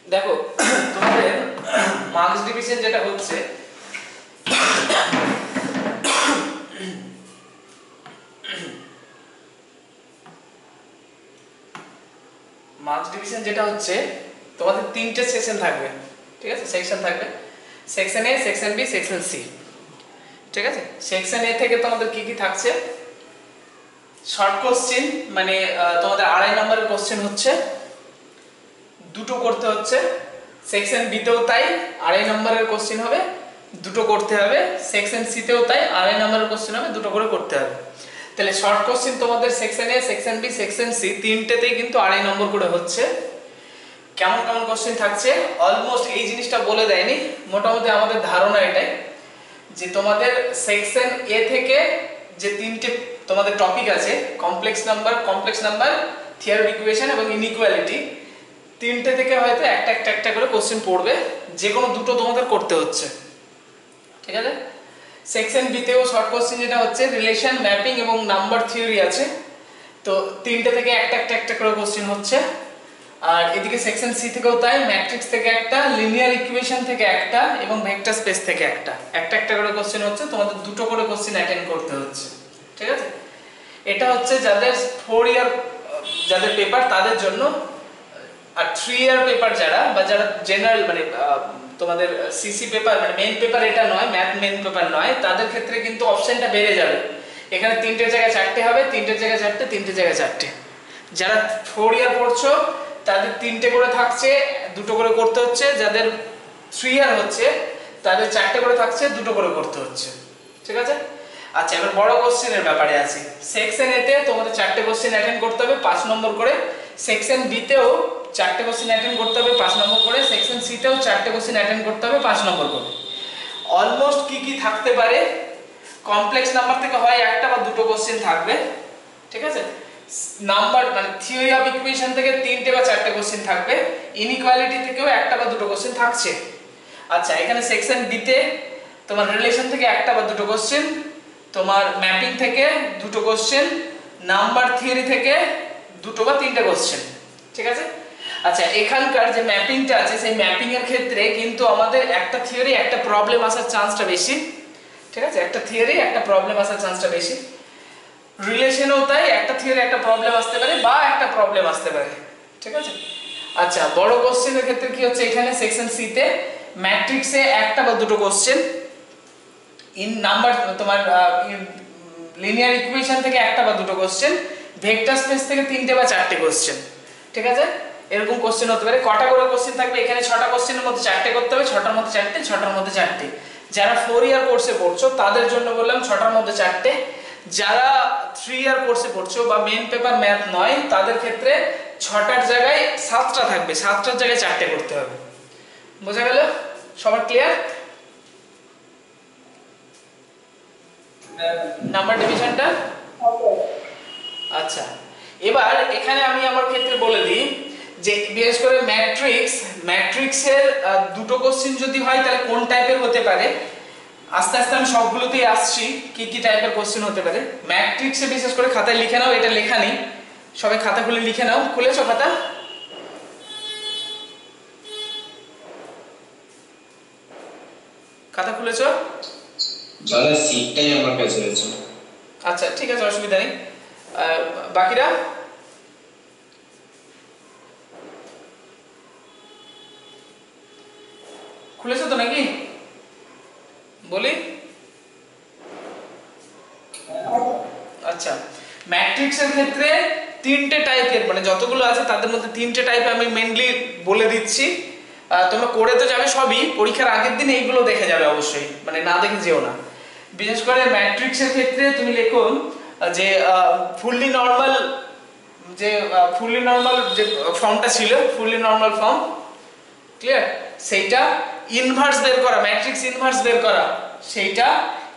দেখো তোমাদের marks division যেটা হচ্ছে তোমাদের তিনটে সেকশন থাকবে, ঠিক আছে? সেকশন থাকবে, সেকশন এ, সেকশন বি, সেকশন সি, ঠিক আছে? সেকশন এ থেকে তোমাদের কি কি থাকছে? শর্ট কোশ্চেন, মানে তোমাদের 2.5 নম্বরের কোশ্চেন হচ্ছে, দুটো করতে হচ্ছে। সেকশন বি তেও তাই 2.5 নম্বরের কোশ্চেন হবে, দুটো করতে হবে। সেকশন সি তেও তাই 2.5 নম্বরের কোশ্চেন হবে, দুটো করে করতে হবে। তাহলে শর্ট কোশ্চেন তোমাদের সেকশন এ, সেকশন বি, সেকশন সি তিনটেতেই কিন্তু 2.5 নম্বর করে হচ্ছে। কেমন কেমন কোশ্চেন থাকছে অলমোস্ট এই জিনিসটা বলে দেয়নি, মোটামুটি আমাদের ধারণা এটাই যে তোমাদের সেকশন এ থেকে যে তিনটে তোমাদের টপিক আছে, কমপ্লেক্স নাম্বার, থিওরি ইকুয়েশন এবং ইনইকুয়ালিটি, তিনটে থেকে হয়তো একটা করে কোশ্চেন পড়বে, যে কোনো দুটো তোমাদের করতে হচ্ছে, ঠিক আছে? সেকশন বি তেও শর্ট কোশ্চেন যেটা হচ্ছে রিলেশন, ম্যাপিং এবং নাম্বার থিওরি আছে, তো তিনটে থেকে একটা করে কোশ্চেন হচ্ছে। আর এদিকে সেকশন সি থেকেও তাই, ম্যাট্রিক্স থেকে একটা, লিনিয়ার ইকুয়েশন থেকে একটা এবং ভেক্টর স্পেস থেকে একটা করে কোশ্চেন হচ্ছে, তোমাদের দুটো করে কোশ্চেন অ্যাটেন্ড করতে হচ্ছে, ঠিক আছে? এটা হচ্ছে যাদের 4 ইয়ার যাদের পেপার তাদের জন্য। আর 3 ইয়ার পেপার যারা, বা যারা জেনারেল মানে তোমাদের সিসি পেপার মানে মেইন পেপার এটা নয়, ম্যাথ মেইন পেপার নয়, তাদের ক্ষেত্রে কিন্তু অপশনটা বেড়ে যাবে। এখানে 3টের জায়গায় 4টে হবে, 3টের জায়গায় 4টে, 3টের জায়গায় 4টে। যারা 4 ইয়ার পড়ছো তাদের 3টে করে থাকছে, দুটো করে করতে হচ্ছে। যাদের 3 ইয়ার হচ্ছে তাদের 4টে করে থাকছে, দুটো করে করতে হচ্ছে, ঠিক আছে? আচ্ছা, এবার বড় কোশ্চেনের ব্যাপারে আসি। সেকশন এ তে তোমাদের 4টে কোশ্চেন অ্যাটেন্ড করতে হবে 5 নম্বর করে, সেকশন বি তেও 4টে কোশ্চেন অ্যাটেন্ড করতে হবে 5 নম্বর করে, সেকশন সি তেও 4টে কোশ্চেন অ্যাটেন্ড করতে হবে 5 নম্বর করে। অলমোস্ট কি কি থাকতে পারে? কমপ্লেক্স নাম্বার থেকে হয় একটা বা দুটো কোশ্চেন থাকবে, ঠিক আছে? নাম্বার মানে থিওরি অফ ইকুয়েশন থেকে 3টে বা 4টে কোশ্চেন থাকবে, ইনইকুয়ালিটি থেকেও একটা বা দুটো কোশ্চেন থাকছে। আচ্ছা, এখানে সেকশন বি তে তোমার রিলেশন থেকে একটা বা দুটো কোশ্চেন, তোমার ম্যাপিং থেকে দুটো কোশ্চেন, নাম্বার থিওরি থেকে দুটো বা তিনটে কোশ্চেন, ঠিক আছে? আচ্ছা, এখানকার যে ম্যাপিংটা আছে সেই ম্যাপিং এর ক্ষেত্রে কিন্তু আমাদের একটা থিওরি একটা প্রবলেম আসার চান্সটা বেশি, ঠিক আছে? একটা থিওরি একটা প্রবলেম আসার চান্সটা বেশি। রিলেশনও তাই, একটা থিওরি একটা প্রবলেম আসতে পারে বা একটা প্রবলেম আসতে পারে, ঠিক আছে? আচ্ছা, বড় কোশ্চেনের ক্ষেত্রে কি হচ্ছে? এখানে সেকশন সি তে ম্যাট্রিক্সে একটা বা দুটো কোশ্চেন, ইন নাম্বার তোমার লিনিয়ার ইকুয়েশন থেকে একটা বা দুটো কোশ্চেন, ভেক্টর স্পেস থেকে 3টে বা 4টে কোশ্চেন, ঠিক আছে? এরকম কোশ্চেন হতে পারে। কটা করে কোশ্চেন থাকবে? এখানে 6টা কোশ্চেনের মধ্যে 4টে করতে হবে, 6টার মধ্যে 4টে, 6টার মধ্যে 4টে। যারা 4 ইয়ার কোর্সে পড়ছো তাদের জন্য বললাম 6টার মধ্যে 4টে। যারা 3 ইয়ার কোর্সে পড়ছো বা মেইন পেপার ম্যাথ নয় তাদের ক্ষেত্রে 6টার জায়গায় 7টা থাকবে, 7টার জায়গায় 4টে করতে হবে। বোঝা গেল? সবার ক্লিয়ার নাম্বার ডিভিশনটা? আচ্ছা, এবার এখানে আমি আমার ক্ষেত্রে বলে দিই যে বিশেষ করে ম্যাট্রিক্সের দুটো কোশ্চেন যদি হয় তাহলে কোন টাইপের হতে পারে। আস্তে আস্তে আমি সবগুলোতেই আসছি কি কি টাইপের কোশ্চেন হতে পারে। ম্যাট্রিক্সে বিশেষ করে খাতায় লিখে নাও, এটা লেখা নেই, সবাই খাতা খুলে লিখে নাও। খুলেছো খাতা? খাতা খুলেছো? দাদা সিটটাই আমার কাছে আছে। আচ্ছা, ঠিক আছে, অসুবিধা নেই। বাকিরা খুলেছো তো নাকি? বলি আচ্ছা, ম্যাট্রিক্সের ক্ষেত্রে 3টে টাইপের, মানে যতগুলো আছে তাদের মধ্যে 3টে টাইপ আমি মেইনলি বলে দিচ্ছি। তোমরা করে তো যাবে সবই, পরীক্ষার আগের দিন এইগুলো দেখে যাবে অবশ্যই, মানে না দেখে যেও না। বিশেষ করে ম্যাট্রিক্সের ক্ষেত্রে তুমি লেখো যে ফুললি নরমাল যে ফর্মটা ছিল, ফুললি নরমাল ফর্ম, ক্লিয়ার? সেইটা ইনভার্স বের করা, ম্যাট্রিক্স ইনভার্স বের করা সেইটা,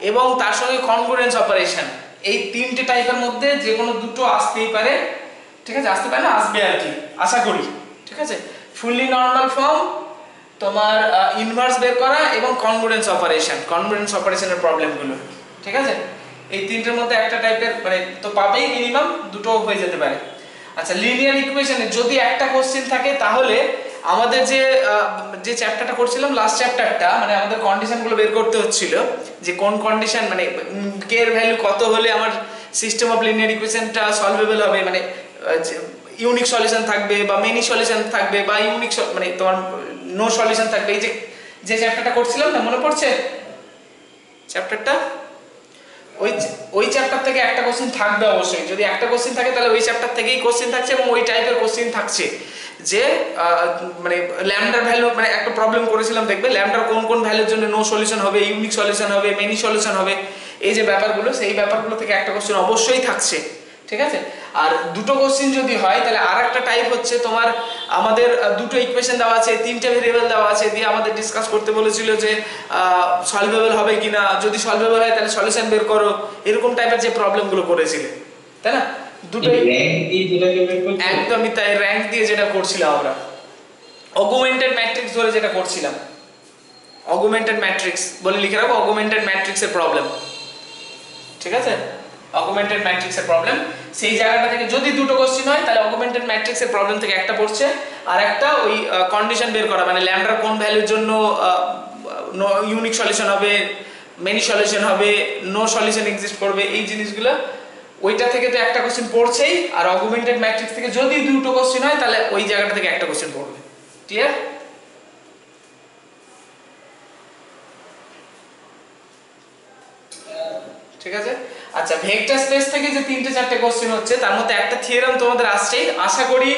এবং তার সঙ্গে কনগ্রুয়েন্স অপারেশন, এই 3টে টাইপের মধ্যে যে কোনো দুটো আসতেই পারে, ঠিক আছে? আসতে পারে না, আসবে আর কি, আশা করি, ঠিক আছে? ফুললি নরমাল ফর্ম, তোমার ইনভার্স বের করা এবং কনগ্রুয়েন্স অপারেশনের প্রবলেমগুলো, ঠিক আছে? এই 3টের মধ্যে একটা টাইপের মানে তো পাবেই, মিনিমাম দুটো হয়ে যেতে পারে। আচ্ছা, লিনিয়ার ইকুয়েশনে যদি একটা কোশ্চেন থাকে তাহলে আমাদের যে যে চ্যাপ্টারটা করছিলাম লাস্ট চ্যাপ্টারটা, মানে আমাদের কন্ডিশনগুলো বের করতে হচ্ছিল যে কোন কন্ডিশন মানে কে এর ভ্যালু কত হলে আমার সিস্টেম অফ লিনিয়ার ইকুয়েশনটা সলভেবল হবে, মানে ইউনিক সলিউশন থাকবে বা মেনি সলিউশন থাকবে বা ইউনিক মানে তোমার নো সলিউশন থাকবে। এই যে যে চ্যাপ্টারটা করছিলাম না, মনে পড়ছে চ্যাপ্টারটা? ওই চ্যাপ্টার থেকে একটা কোশ্চেন থাকবে অবশ্যই। যদি একটা কোশ্চেন থাকে তাহলে ওই চ্যাপ্টার থেকেই কোশ্চেন থাকছে এবং ওই টাইপের কোশ্চেন থাকছে যে মানে ল্যামডার ভ্যালু, মানে একটা প্রবলেম করেছিলাম দেখবে ল্যামডার কোন কোন ভ্যালুর জন্য নো সলিউশন হবে, ইউনিক সলিউশন হবে, মেনি সলিউশন হবে, এই যে ব্যাপারগুলো, সেই ব্যাপারগুলো থেকে একটা কোশ্চেন অবশ্যই থাকছে, ঠিক আছে? আর দুটো কোশ্চেন যদি হয় তাহলে আর একটা টাইপ হচ্ছে তোমার আমাদের দুটো ইকুয়েশন দেওয়া আছে, তিনটে ভেরিয়েবল দেওয়া আছে, দিয়ে আমাদের ডিসকাস করতে বলেছিল যে সলভেবল হবে কিনা, যদি সলভেবল হয় তাহলে সলিউশন বের করো, এরকম টাইপের যে প্রবলেমগুলো করেছিলে, তাই না? দুটোই একদমই তাই, র্যাঙ্ক দিয়ে যেটা করছিলাম আমরা, অগুমেন্টেড ম্যাট্রিক্স ধরে যেটা করছিলাম, অগুমেন্টেড ম্যাট্রিক্স বলে লিখে রাখো, অগুমেন্টেড ম্যাট্রিক্সের প্রবলেম, ঠিক আছে? অগুমেন্টেড ম্যাট্রিক্সের প্রবলেম, সেই জায়গাটা থেকে যদি দুটো কোশ্চেন হয় তাহলে অগুমেন্টেড ম্যাট্রিক্সের প্রবলেম থেকে একটা পড়ছে, আর একটা ওই কন্ডিশন বের করা, মানে ল্যামডার কোন ভ্যালুর জন্য ইউনিক সলিউশন হবে, মেনি সলিউশন হবে, নো সলিউশন এক্সিস্ট করবে, এই জিনিসগুলো ওইটা থেকে তো একটা কোশ্চেন পড়ছেই, আর অগুমেন্টেড ম্যাট্রিক্স থেকে যদি দুটো কোশ্চেন হয় তাহলে ওই জায়গাটা থেকে একটা কোশ্চেন পড়বে। ক্লিয়ার? ঠিক আছে। আচ্ছা, ভেক্টর স্পেস থেকে যে তিনটে চারটে কোশ্চেন হচ্ছে তার মধ্যে একটা থিওরেম তোমাদের আসছেই, আশা করি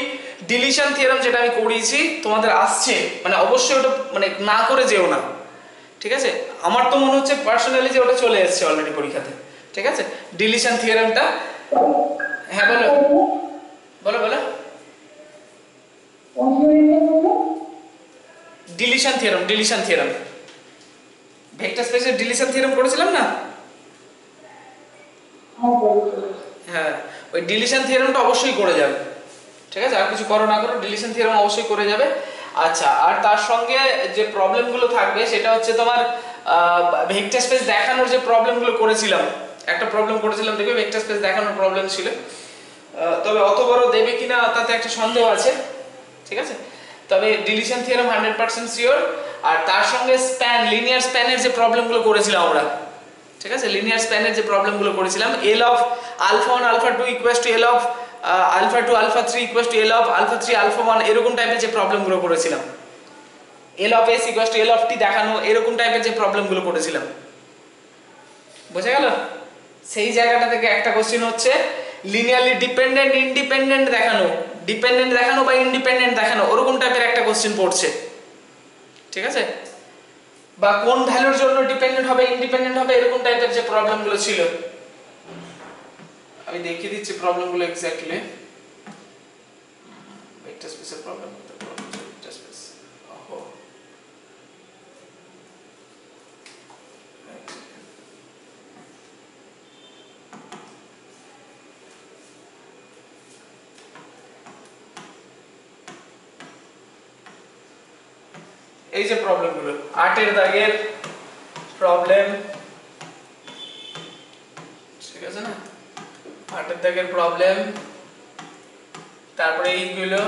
ডিলিশন থিওরেম যেটা আমি করিয়েছি তোমাদের আসছে, মানে অবশ্যই ওটা মানে না করে যেও না, ঠিক আছে? আমার তো মনে হচ্ছে পার্সোনালি যে ওটা চলে এসেছে অলরেডি পরীক্ষাতে, ঠিক আছে? ডিলিশন থিওরেমটা, হ্যাঁ বলো বলো বলো। Deletion theorem, deletion theorem, vector স্পেসের ডিলিশন থিওরেম করেছিলাম না? হ্যাঁ, ওই ডিলিশন থিওরেমটা অবশ্যই করে যাবে, ঠিক আছে? আর কিছু করো না করো, ডিলিশন থিওরেম অবশ্যই করে যাবে। আচ্ছা, আর তার সঙ্গে যে প্রবলেমগুলো থাকবে সেটা হচ্ছে তোমার ভেক্টর স্পেস দেখানোর যে প্রবলেমগুলো করেছিলাম, একটা প্রবলেম করেছিলাম দেখবে ভেক্টর স্পেস দেখানোর প্রবলেম ছিল, তবে অত বড় দেবে কিনা তাতে একটা সন্দেহ আছে, ঠিক আছে? তবে ডিলিশন থিওরেম 100% শিওর। আর তার সঙ্গে স্প্যান, লিনিয়ার স্প্যানের যে প্রবলেমগুলো করেছিলাম আমরা, ঠিক আছে? লিনিয়ার স্প্যানের যে প্রবলেমগুলো করেছিলাম, L of alpha 1 alpha 2 equals to L of alpha 2 alpha 3 equals to L of alpha 3 alpha 1, এরকম টাইপের যে প্রবলেমগুলো করেছিলাম, L of S equals to L of T দেখানো, এরকম টাইপের যে প্রবলেমগুলো করেছিলাম, বোঝা গেল? সেই জায়গাটা থেকে একটা কোশ্চেন হচ্ছে লিনিয়ারলি ডিপেন্ডেন্ট ইন্ডিপেন্ডেন্ট দেখানো, ডিপেন্ডেন্ট দেখানো বা ইন্ডিপেন্ডেন্ট দেখানো, ওরকম টাইপের একটা কোশ্চেন পড়ছে, ঠিক আছে? বা কোন ভ্যালুর জন্য ডিপেন্ডেন্ট হবে ইন্ডিপেন্ডেন্ট হবে, এরকম টাইপের যে প্রবলেমগুলো ছিল, আমি দেখিয়ে দিচ্ছি প্রবলেমগুলো এক্স্যাক্টলি। ভেক্টর স্পেসের প্রবলেম, ভেক্টর স্পেস, ওহো, এই যে প্রবলেমগুলো, 8 এর দাগের প্রবলেম, ঠিক আছে না? 8 এর দাগের প্রবলেম, তারপরে এইগুলো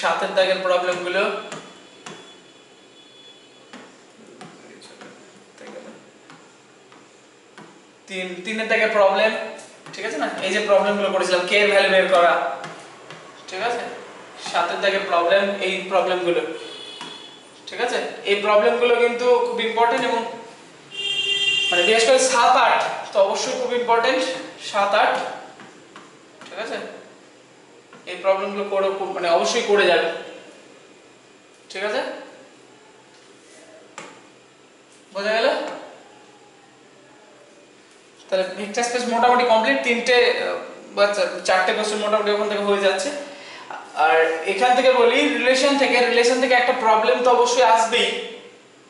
7 এর দাগের প্রবলেমগুলো, 3 এর দাগের প্রবলেম, ঠিক আছে না? এই যে প্রবলেমগুলো করেছিলাম কে এর ভ্যালু বের করা, ঠিক আছে? 7 এর দাগের প্রবলেম, এই প্রবলেমগুলো, ঠিক আছে? এই প্রবলেমগুলো কিন্তু খুব ইম্পর্টেন্ট, এবং মানে বিশেষ করে 7 8 তো অবশ্যই খুব ইম্পর্টেন্ট, 7 8, ঠিক আছে? এই প্রবলেমগুলো করে মানে অবশ্যই করে যাবে, ঠিক আছে? বোঝা গেল? তাহলে ভেক্টর স্পেস মোটামুটি কমপ্লিট, তিনটে বা চারটে কোশ্চেন মোটামুটি ওখান থেকে হয়ে যাচ্ছে। আর এখান থেকে বলি রিলেশন থেকে একটা প্রবলেম তো অবশ্যই আসবেই,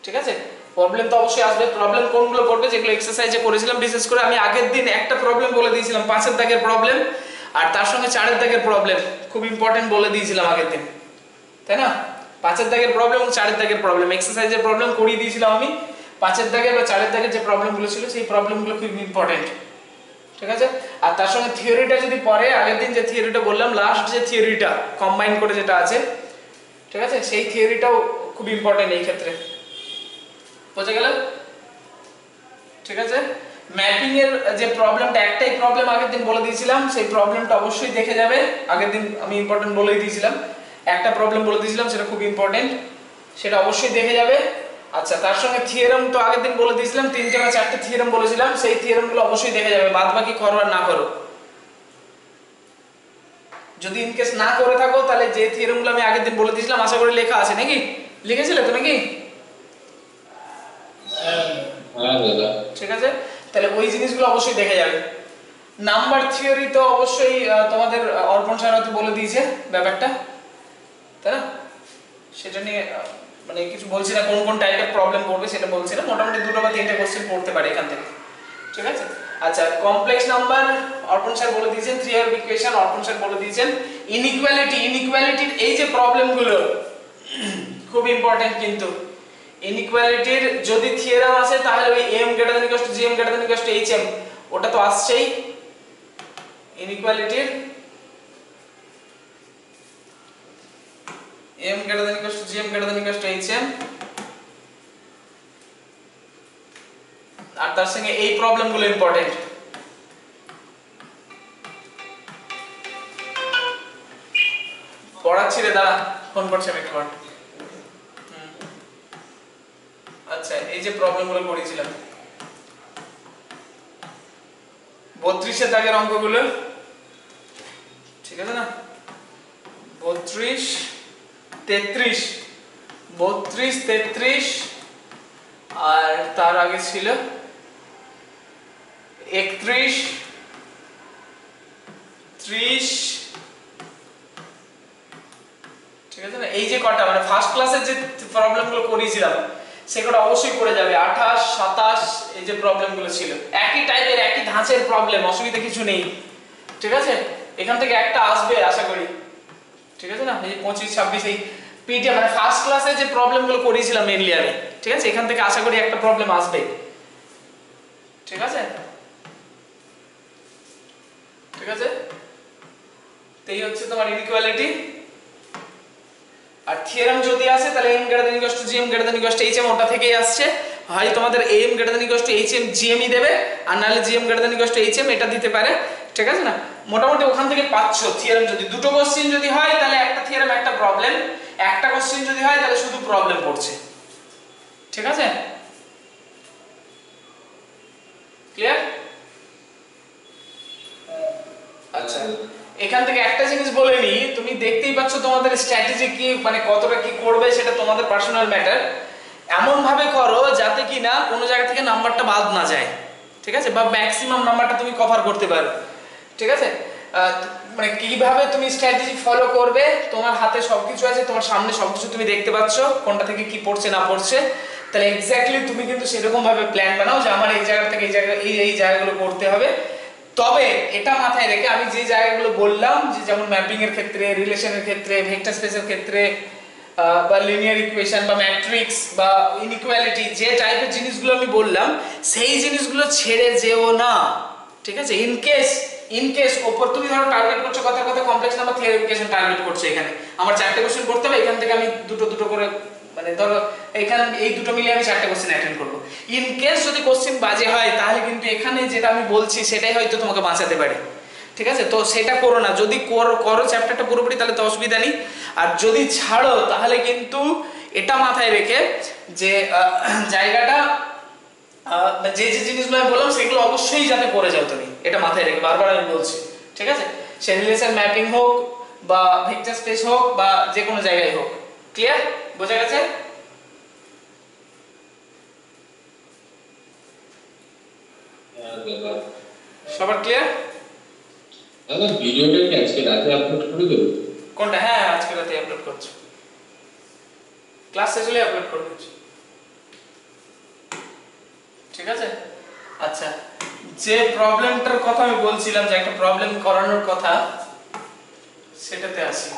ঠিক আছে? প্রবলেম তো অবশ্যই আসবে। প্রবলেম কোনগুলো করবে, যেগুলো এক্সারসাইজে করেছিলাম, বিশেষ করে আমি আগের দিন একটা প্রবলেম বলে দিয়েছিলাম 5 এর দাগের প্রবলেম, আর তার সঙ্গে 4 এর দাগের প্রবলেম খুব ইম্পর্টেন্ট বলে দিয়েছিলাম আগের দিন, তাই না? 5 এর দাগের প্রবলেম এবং 4 এর দাগের প্রবলেম এক্সারসাইজের প্রবলেম করিয়ে দিয়েছিলাম আমি। 5 এর দাগের বা 4 এর দাগের যে প্রবলেমগুলো ছিল সেই প্রবলেমগুলো খুব ইম্পর্টেন্ট, ঠিক আছে? আর তার সঙ্গে থিওরিটা যদি পরে, আগের দিন যে থিওরিটা বললাম, লাস্ট যে থিওরিটা কম্বাইন করে যেটা আছে, ঠিক আছে, সেই থিওরিটাও খুব ইম্পর্টেন্ট এই ক্ষেত্রে। বোঝা গেল? ঠিক আছে, ম্যাপিং এর যে প্রবলেমটা, একটাই প্রবলেম আগের দিন বলে দিয়েছিলাম, সেই প্রবলেমটা অবশ্যই দেখে যাবে। আগের দিন আমি ইম্পর্টেন্ট বলেই দিয়েছিলাম, একটা প্রবলেম বলে দিয়েছিলাম, সেটা খুব ইম্পর্টেন্ট, সেটা অবশ্যই দেখে যাবে। আচ্ছা, তার সঙ্গে থিওরেম তো আগের দিন বলে দিয়েছিলাম, 3টে বা 4টে থিওরেম বলেছিলাম, সেই থিওরেমগুলো অবশ্যই দেখে যাবে, বাদ বাকি করো আর না করো। যদি ইনকেস না করে থাকো তাহলে যে থিওরেমগুলো আমি আগের দিন বলে দিয়েছিলাম আশা করি লেখা আছে নাকি? লিখেছিলে তুমি কি? হ্যাঁ দাদা। ঠিক আছে, তাহলে ওই জিনিসগুলো অবশ্যই দেখে যাবে। নাম্বার থিওরি তো অবশ্যই তোমাদের অর্পণ স্যার হয়তো বলে দিয়েছে ব্যাপারটা, তাই না? সেটা নিয়ে মানে কিছু বলছি না, কোন কোন টাইপের প্রবলেম করবে সেটা বলছি না, মোটামুটি 2টো বা 3টে কোশ্চেন পড়তে পারে এখান থেকে। ঠিক আছে, আচ্ছা, কমপ্লেক্স নাম্বার অর্পণ স্যার বলে দিয়েছেন, 3 অর্ব ইকুয়েশন অর্পণ স্যার বলে দিয়েছেন। ইনইকুয়ালিটির এই যে প্রবলেমগুলো খুব ইম্পর্টেন্ট, কিন্তু ইনইকুয়ালিটির যদি থিওরেম আসে তাহলে ওই m greater than equals to gm greater than equals to hm ওটা তো আসছেই। ইনইকুয়ালিটির m greater than equals to gm greater than equals to hm, আর তার সঙ্গে এই প্রবলেমগুলো ইম্পর্টেন্ট। পড়াচ্ছি রে দাঁড়া, ফোন করছে আমি একবার। আচ্ছা, এই যে প্রবলেমগুলো করেছিলাম 32 এর দাগের অঙ্কগুলো, ঠিক আছে না? 32 33 32 33 আর তার আগে ছিল 31 30, ঠিক আছে না? এই যে কটা মানে ফার্স্ট ক্লাসের যে প্রবলেমগুলো করেছিলাম সেগুলো অবশ্যই করে যাবে। 28 27 এই যে প্রবলেমগুলো ছিল একই টাইপের, একই ধাঁচের প্রবলেম, অসুবিধা কিছু নেই। ঠিক আছে, এখান থেকে একটা আসবে আশা করি। ঠিক আছে না? এই 25 26 এই পিডিএফ মানে ফার্স্ট ক্লাসে যে প্রবলেমগুলো করেছিলাম মেইনলি আমি, ঠিক আছে, এখান থেকে আশা করি একটা প্রবলেম আসবে। ঠিক আছে, ঠিক আছে, তো এই হচ্ছে তোমার ইনইকুয়ালিটি। আর থিওরেম যদি আসে তাহলে m greater than equals to gm greater than equals to hm ওটা থেকেই আসছে, হয় তোমাদের am greater than equals to hm gm ই দেবে, আর নাহলে gm greater than equals to hm এটা দিতে পারে। ঠিক আছে না? মোটামুটি ওখান থেকে পাচ্ছ থিওরেম। যদি দুটো কোশ্চেন যদি হয় তাহলে একটা থিওরেম একটা প্রবলেম, একটা কোশ্চেন যদি হয় তাহলে শুধু প্রবলেম পড়ছে। ঠিক আছে, ক্লিয়ার? আচ্ছা, এখান থেকে একটা জিনিস বলে নি, তুমি দেখতেই পাচ্ছ তোমাদের স্ট্র্যাটেজি কি, মানে কতটা কি করবে সেটা তোমাদের পার্সোনাল ম্যাটার। এমন ভাবে করো যাতে কি না কোনো জায়গা থেকে নাম্বারটা বাদ না যায়, ঠিক আছে, বা ম্যাক্সিমাম নাম্বারটা তুমি কভার করতে পারো। ঠিক আছে, মানে কিভাবে তুমি স্ট্র্যাটেজি ফলো করবে, তোমার হাতে সবকিছু আছে, তোমার সামনে সবকিছু তুমি দেখতে পাচ্ছ, কোনটা থেকে কি পড়ছে না পড়ছে, তাহলে এক্স্যাক্টলি তুমি কিন্তু সেরকম ভাবে প্ল্যান বানাও যে আমার এই জায়গা থেকে এই জায়গা এই জায়গাগুলো করতে হবে। তবে এটা মাথায় রেখে আমি যে জায়গাগুলো বললাম, যে যেমন ম্যাপিং এর ক্ষেত্রে, রিলেশনের ক্ষেত্রে, ভেক্টর স্পেসের ক্ষেত্রে, বা লিনিয়ার ইকুয়েশন বা ম্যাট্রিক্স বা ইনইকুয়ালিটি, যে টাইপের জিনিসগুলো আমি বললাম সেই জিনিসগুলো ছেড়ে যেও না। ঠিক আছে, ইনকেস ওপর তুমি ধরো টার্গেট করছো কথা কথা কমপ্লেক্স নাম্বার থিওরিফিকেশন টার্গেট করছো, এখানে আমার 4টে কোশ্চেন করতে হবে, এখান থেকে আমি দুটো দুটো করে মানে ধরো এখানে এই দুটো মিলিয়ে আমি 4টে কোশ্চেন অ্যাটেন্ড করব। ইনকেস যদি কোশ্চেন বাজে হয় তাহলে কিন্তু এখানে যেটা আমি বলছি সেটাই হয়তো তোমাকে বাঁচাতে পারে। ঠিক আছে, তো সেটা করো না। যদি করো চ্যাপ্টারটা পুরোপুরি তাহলে তো অসুবিধা নেই, আর যদি ছাড়ো তাহলে কিন্তু এটা মাথায় রেখে যে জায়গাটা যে যে জিনিসগুলো আমি বললাম সেগুলো অবশ্যই যাতে করে যাও তুমি, এটা মাথায় রেখে বারবার আমি বলছি। ঠিক আছে, সে রিলেশন ম্যাপিং হোক বা ভেক্টর স্পেস হোক বা যে কোনো জায়গায় হোক। ক্লিয়ার? বোঝা গেছে? সবার ক্লিয়ার? দাদা ভিডিওটা কি আজকে রাতে আপলোড করে দেব? কোনটা? হ্যাঁ, আজকে রাতে আপলোড করছি, ক্লাস শেষ হলে আপলোড করে দিচ্ছি। ঠিক আছে, আচ্ছা, যে প্রবলেমটার কথা আমি বলছিলাম, যে একটা প্রবলেম করানোর কথা, সেটাতে আসি।